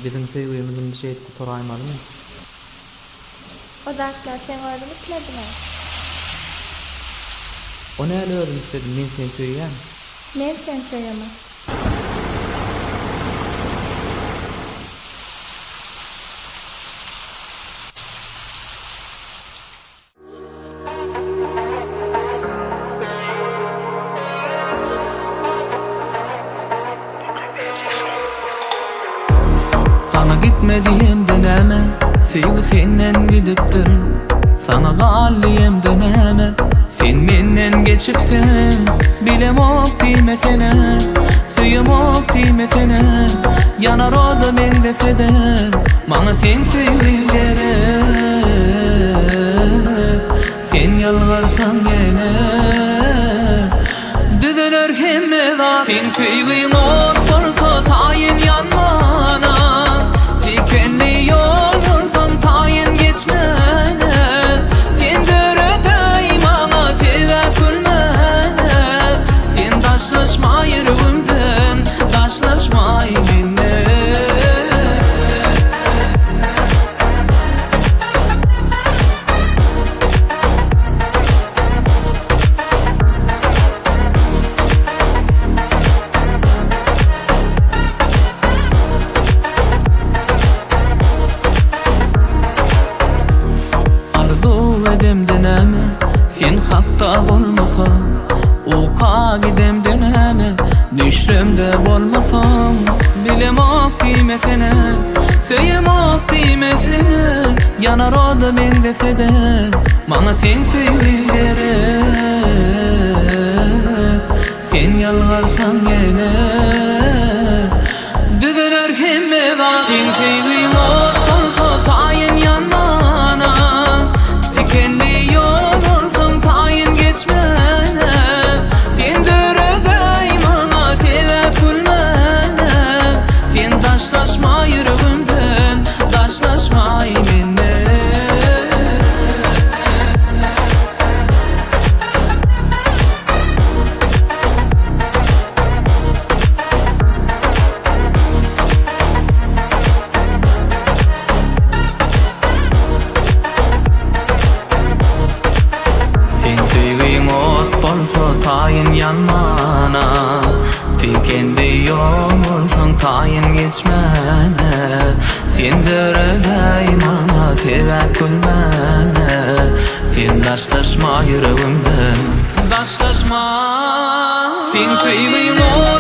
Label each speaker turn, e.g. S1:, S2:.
S1: bizim sevgimizin bir şey kurtaraymalı mı?
S2: O zatlar sen orada mı kiledin?
S1: O ne öyle istedim, men seni söyleyeyim.
S2: Men sen söyleme.
S3: Sana gitmediğim deneme, sevgi senden gidiptir. Sana galliyem deneme, sen menden geçipsen. Bilem ok demesene, suyum ok demesene. Yanar o da men dese de, bana sen sevgin gerek. Sen yalvarsan gene düzelir hemmedan. Sen sevgin ot bolsa tayin yanmana. Tikenli yolunsan tayin geçmene. Sen döredeyim ana sevip gülmene. Sen taşlaşma yüreğimden, taşlaşma minne. Sen hakta bolmasa, uka gidem döneme. Düşremde bolmasam, bilem ok demesene, söyüm ok demesene. Yanar o da men dese de, bana sen sevgin gerek. Sen yalvarsan gene düzelir hemmedan. Sen sevgin ot bolsa tayin yanmana. Tikenli yolunsan tayin geçmene. Sen döredeyim ana sevip gülmene. Sen taşlaşma yüreğimden, taşlaşma minne. Bolsa tayin yanmana. Tikende yolunsan tayin geçmene. Sen döredeyim ana sevip gülmene. Sen taşlaşma yüreğimden, taşlaşma. Sen sevgin ot